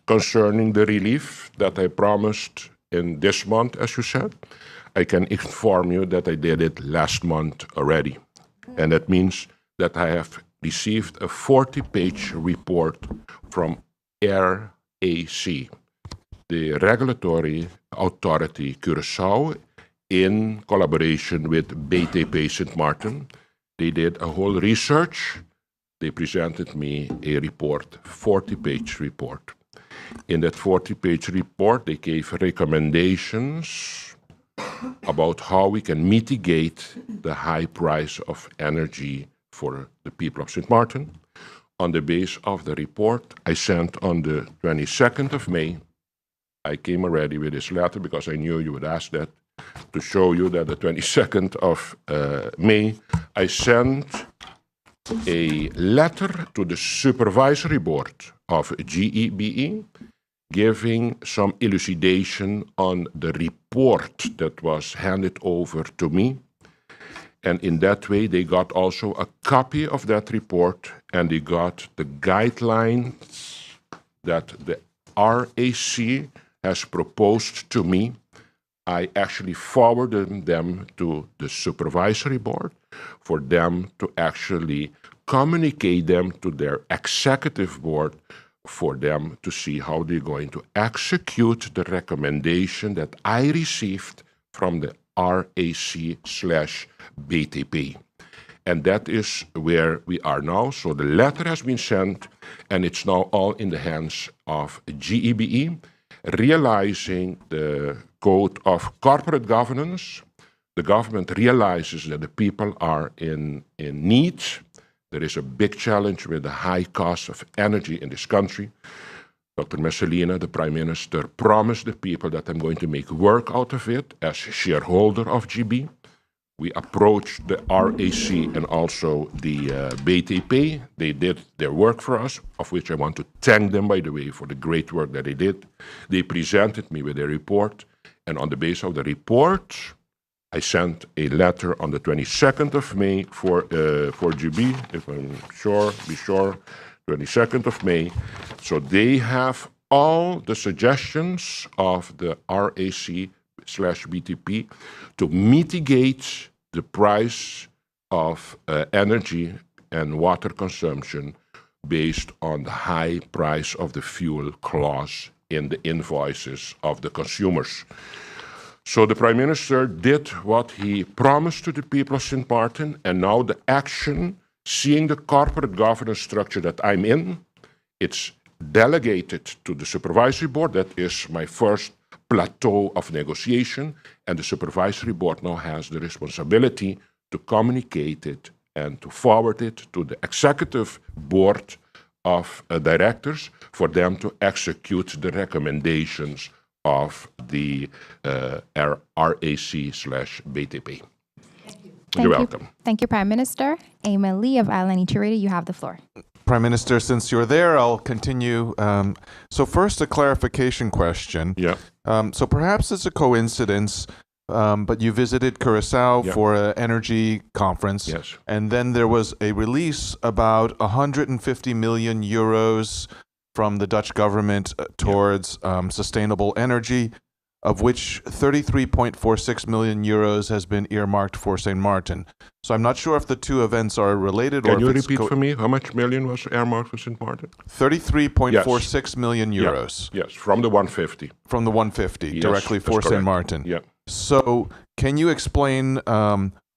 concerning the relief that I promised in this month, as you said, I can inform you that I did it last month already. And that means that I have received a 40-page report from RAC, the regulatory authority Curaçao, in collaboration with BTP St. Martin. They did a whole research. They presented me a report, 40-page report. In that 40-page report, they gave recommendations about how we can mitigate the high price of energy for the people of St. Martin. On the base of the report, I sent on the 22nd of May, I came already with this letter because I knew you would ask that, to show you that the 22nd of May, I sent a letter to the supervisory board of GEBE, giving some elucidation on the report that was handed over to me. And in that way, they got also a copy of that report, and they got the guidelines that the RAC has proposed to me. I actually forwarded them to the supervisory board for them to actually communicate them to their executive board for them to see how they're going to execute the recommendation that I received from the RAC/BTP. And that is where we are now. So the letter has been sent, and it's now all in the hands of GEBE, realizing the code of corporate governance. The government realizes that the people are in need. There is a big challenge with the high cost of energy in this country. Dr. Messalina, the Prime Minister, promised the people that I'm going to make work out of it as shareholder of GB. We approached the RAC and also the BTP. They did their work for us, of which I want to thank them, by the way, for the great work that they did. They presented me with a report, and on the basis of the report, I sent a letter on the 22nd of May for GB, if I'm sure, be sure, 22nd of May. So they have all the suggestions of the RAC/BTP to mitigate the price of energy and water consumption based on the high price of the fuel clause in the invoices of the consumers. So the Prime Minister did what he promised to the people of St. Martin, and now the action, seeing the corporate governance structure that I'm in, it's delegated to the supervisory board. That is my first plateau of negotiation, and the supervisory board now has the responsibility to communicate it and to forward it to the executive board of directors for them to execute the recommendations of the RAC/BTP. You're welcome. Thank you, Prime Minister. Eamon Lee of Island Eater Radio, you have the floor. Prime Minister, since you're there, I'll continue. So first, a clarification question. Yeah. So perhaps it's a coincidence, but you visited Curaçao for an energy conference. Yes. And then there was a release about 150 million euros from the Dutch government towards sustainable energy. of which 33.46 million euros has been earmarked for St. Martin. So I'm not sure if the two events are related. Can you repeat for me how much million was earmarked for St. Martin? 33.46 million euros. Yes, from the 150. From the 150, Yes, directly for that's St. correct. Martin. Yeah. So can you explain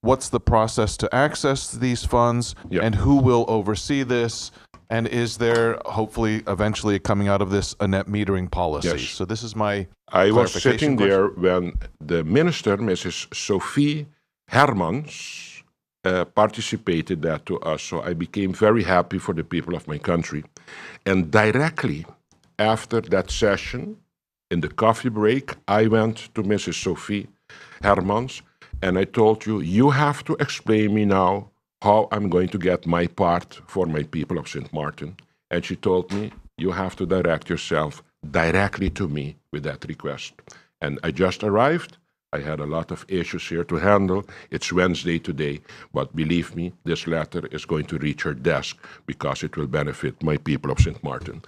what's the process to access these funds and who will oversee this? And is there, hopefully, eventually coming out of this, a net metering policy? Yes. So this is my I was clarification sitting question. there when the minister, Mrs. Sophie Hermans, participated that to us. So I became very happy for the people of my country. And directly after that session, in the coffee break, I went to Mrs. Sophie Hermans and I told you, you have to explain me now how I'm going to get my part for my people of St. Martin. And she told me, you have to direct yourself directly to me with that request. And I just arrived. I had a lot of issues here to handle. It's Wednesday today, but believe me, this letter is going to reach her desk because it will benefit my people of St. Martin.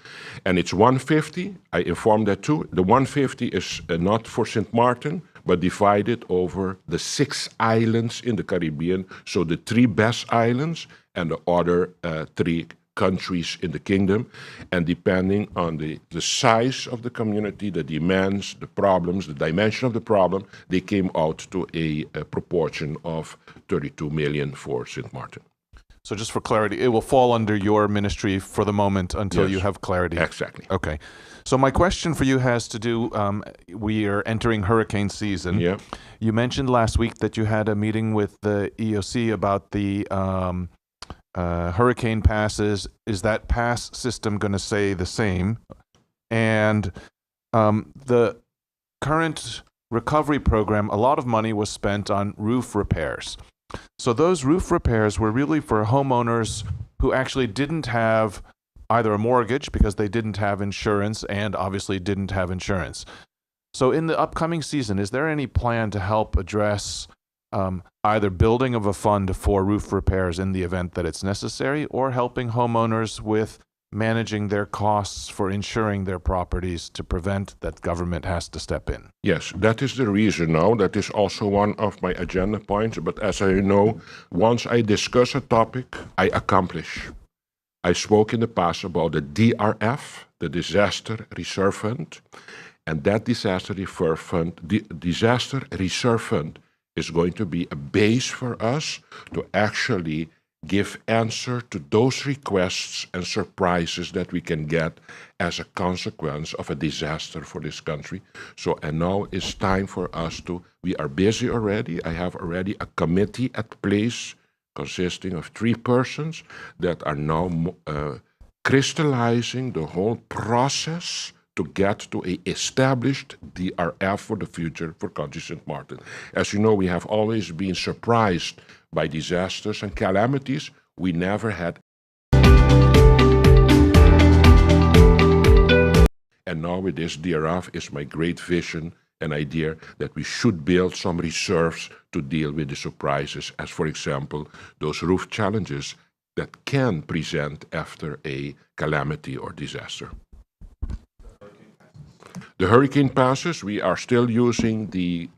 And it's 150. I informed that too. The 150 is not for St. Martin, but divided over the 6 islands in the Caribbean, so the 3 best islands and the other 3 countries in the kingdom. And depending on the size of the community, the demands, the problems, the dimension of the problem, they came out to a proportion of 32 million for St. Martin. So just for clarity, it will fall under your ministry for the moment until Yes. you have clarity. Exactly. Okay. So my question for you has to do, we are entering hurricane season. Yeah. You mentioned last week that you had a meeting with the EOC about the hurricane passes. Is that pass system going to stay the same? And the current recovery program, a lot of money was spent on roof repairs. So those roof repairs were really for homeowners who actually didn't have either a mortgage because they didn't have insurance and obviously didn't have insurance. So in the upcoming season, is there any plan to help address either building of a fund for roof repairs in the event that it's necessary, or helping homeowners with managing their costs for insuring their properties to prevent that government has to step in? Yes, that is the reason now. That is also one of my agenda points. But as you know, once I discuss a topic, I accomplish. I spoke in the past about the DRF, the Disaster Reserve Fund, and that Disaster Reserve Fund is going to be a base for us to actually give answer to those requests and surprises that we can get as a consequence of a disaster for this country. So, and now it's time for us to, we are busy already. I have already a committee at place consisting of 3 persons that are now crystallizing the whole process to get to a established DRF for the future for Country St. Martin. As you know, we have always been surprised by disasters and calamities. We never had. And now with this DRF is my great vision and idea that we should build some reserves to deal with the surprises, as for example, those roof challenges that can present after a calamity or disaster. The hurricane passes, we are still using the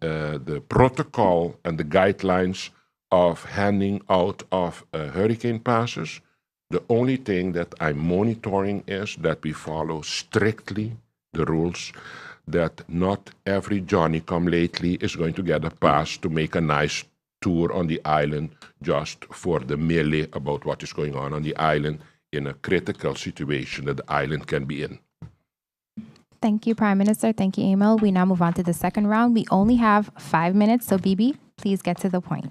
protocol and the guidelines of handing out of hurricane passes. The only thing that I'm monitoring is that we follow strictly the rules, that not every Johnny-come-lately is going to get a pass to make a nice tour on the island just for the melee about what is going on the island in a critical situation that the island can be in. Thank you, Prime Minister. Thank you, Emil. We now move on to the second round. We only have 5 minutes, so Bibi, please get to the point.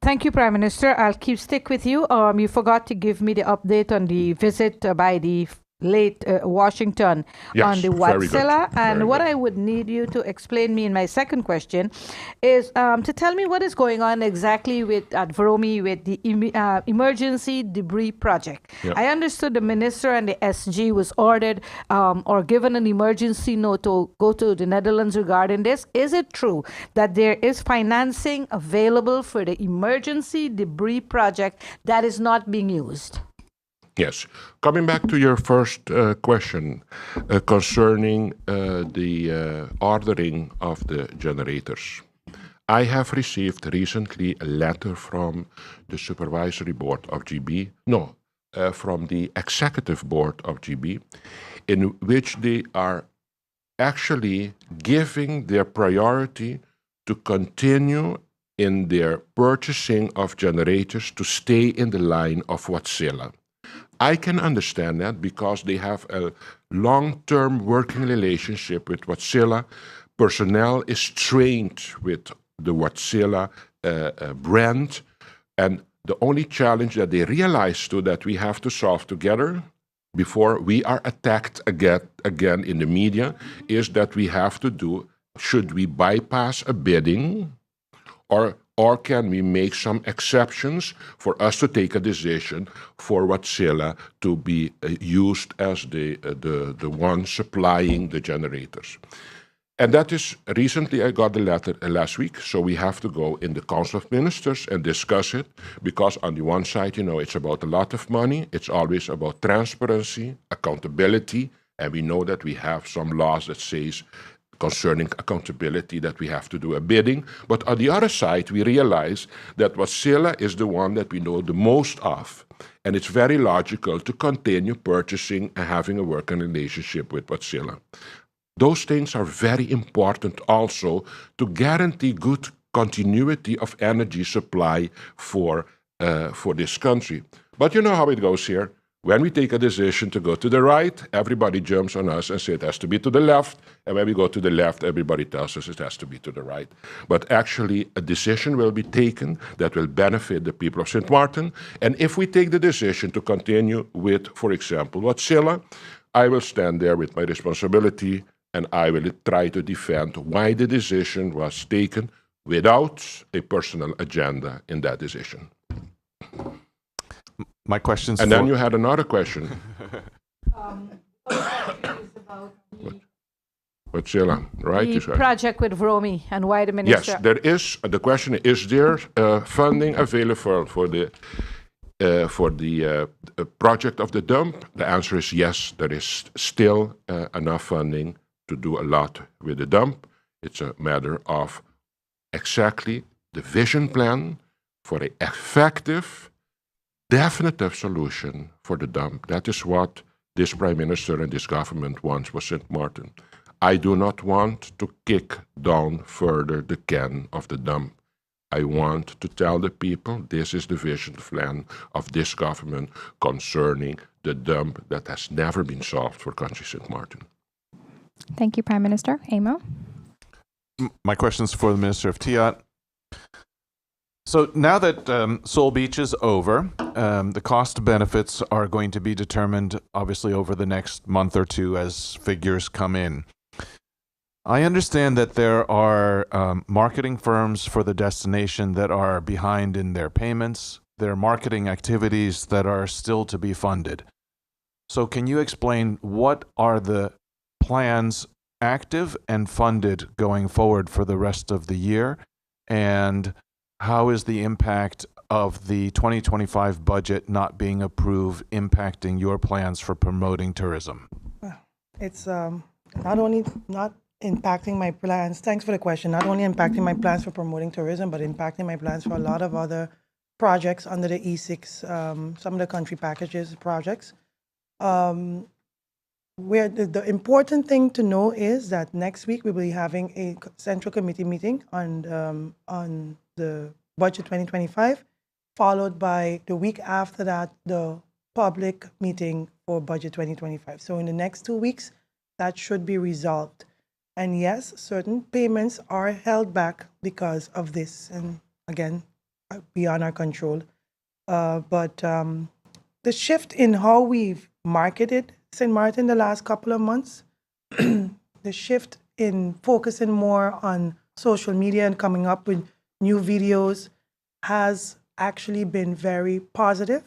Thank you, Prime Minister. I'll stick with you. You forgot to give me the update on the visit by the late Washington on the Wärtsilä. And what I would need you to explain me in my second question is to tell me what is going on exactly at Vromi with the emergency debris project. Yeah. I understood the minister and the SG was ordered or given an emergency note to go to the Netherlands regarding this. Is it true that there is financing available for the emergency debris project that is not being used? Yes. Coming back to your first question concerning the ordering of the generators. I have received recently a letter from the supervisory board of GB, from the executive board of GB, in which they are actually giving their priority to continue in their purchasing of generators to stay in the line of Wärtsilä. I can understand that because they have a long-term working relationship with Wärtsilä. Personnel is trained with the Wärtsilä brand, and the only challenge that they realize too that we have to solve together before we are attacked again in the media is that we have to do, should we bypass a bidding or can we make some exceptions for us to take a decision for Wärtsilä to be used as the one supplying the generators? And that is, recently I got the letter last week, so we have to go in the Council of Ministers and discuss it, because on the one side, it's about a lot of money, it's always about transparency, accountability, and we know that we have some laws that says concerning accountability that we have to do a bidding. But on the other side, we realize that Wärtsilä is the one that we know the most of. And it's very logical to continue purchasing and having a working relationship with Wärtsilä. Those things are very important also to guarantee good continuity of energy supply for this country. But you know how it goes here. When we take a decision to go to the right, everybody jumps on us and says it has to be to the left. And when we go to the left, everybody tells us it has to be to the right. But actually, a decision will be taken that will benefit the people of St. Martin. And if we take the decision to continue with, for example, Wärtsilä, I will stand there with my responsibility and I will try to defend why the decision was taken without a personal agenda in that decision. My question's And then you had another question. Wärtsilä, right? The project with Romy and why the minister... Yes, there is. The question is there funding available for the project of the dump? The answer is yes, there is still enough funding to do a lot with the dump. It's a matter of exactly the vision plan for an effective, definitive solution for the dump. That is what this Prime Minister and this government wants for St. Martin. I do not want to kick down further the can of the dump. I want to tell the people this is the vision plan of this government concerning the dump that has never been solved for country St. Martin. Thank you, Prime Minister. Amo? My question's for the Minister of TIAT. So now that Soul Beach is over, the cost benefits are going to be determined obviously over the next month or two as figures come in. I understand that there are marketing firms for the destination that are behind in their payments. There are marketing activities that are still to be funded. So can you explain what are the plans active and funded going forward for the rest of the year? And how is the impact of the 2025 budget not being approved impacting your plans for promoting tourism? It's not only not impacting my plans, thanks for the question, not only impacting my plans for promoting tourism, but impacting my plans for a lot of other projects under the E6, some of the country packages projects. Where the important thing to know is that next week we will be having a central committee meeting on the budget 2025, followed by the week after that, the public meeting for budget 2025. So in the next 2 weeks, that should be resolved. And yes, certain payments are held back because of this, and again, beyond our control. But the shift in how we've marketed St. Martin the last couple of months, the shift in focusing more on social media and coming up with new videos has actually been very positive,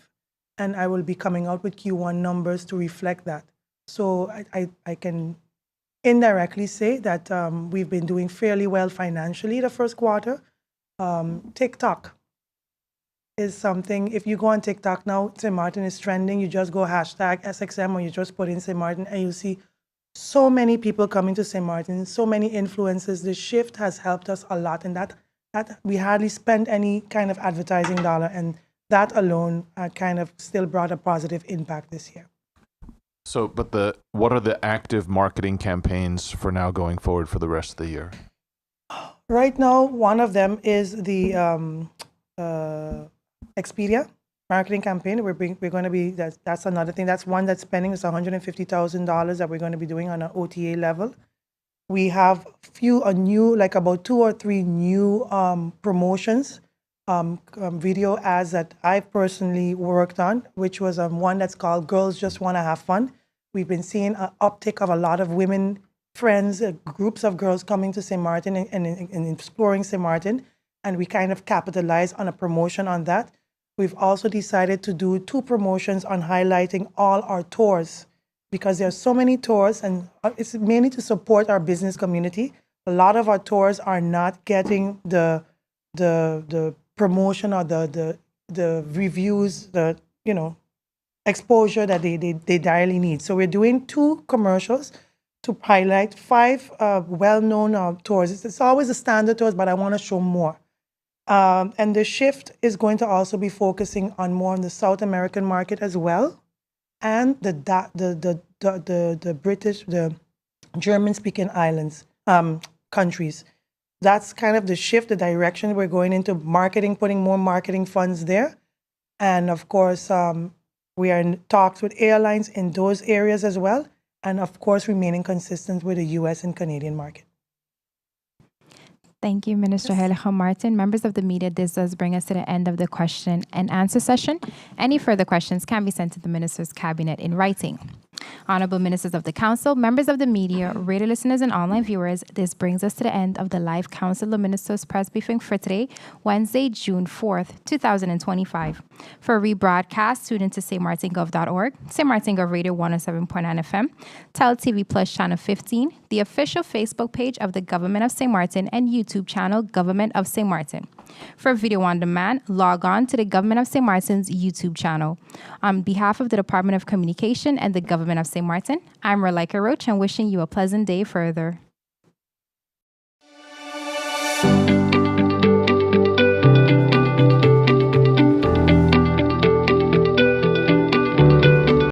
and I will be coming out with Q1 numbers to reflect that. So I can indirectly say that we've been doing fairly well financially the first quarter. TikTok is something, if you go on TikTok now, St. Martin is trending. You just go hashtag SXM or you just put in St. Martin and you see so many people coming to St. Martin, so many influencers. The shift has helped us a lot, and that we hardly spent any kind of advertising dollar, and that alone kind of still brought a positive impact this year. So, but what are the active marketing campaigns for now going forward for the rest of the year? Right now, one of them is the Expedia marketing campaign. We're going to be, that's another thing. That's one that's spending is $150,000 that we're going to be doing on an OTA level. We have about 2 or 3 new promotions, video ads that I personally worked on, which was one that's called Girls Just Want to Have Fun. We've been seeing an uptick of a lot of women friends, groups of girls coming to St. Martin and exploring St. Martin, and we kind of capitalize on a promotion on that. We've also decided to do 2 promotions on highlighting all our tours, because there are so many tours, and it's mainly to support our business community. A lot of our tours are not getting the promotion or the reviews, the exposure that they direly need. So we're doing 2 commercials to highlight 5 well-known tours. It's always the standard tours, but I want to show more. And the shift is going to also be focusing on more on the South American market as well, and the German-speaking islands, countries. That's kind of the shift, the direction we're going into marketing, putting more marketing funds there. And of course, we are in talks with airlines in those areas as well. And of course, remaining consistent with the US and Canadian market. Thank you, Minister Heilige Martin. Members of the media, this does bring us to the end of the question and answer session. Any further questions can be sent to the Minister's Cabinet in writing. Honorable Ministers of the Council, members of the media, radio listeners, and online viewers, this brings us to the end of the live Council of Ministers press briefing for today, Wednesday, June 4th, 2025. For rebroadcast, tune into stmartingov.org, St. Martin Gov Radio 107.9 FM, Tel TV Plus Channel 15, the official Facebook page of the Government of St. Martin, and YouTube channel Government of St. Martin. For video on demand, log on to the Government of St. Martin's YouTube channel. On behalf of the Department of Communication and the Government of St. Martin, I'm Relika Roach and wishing you a pleasant day further.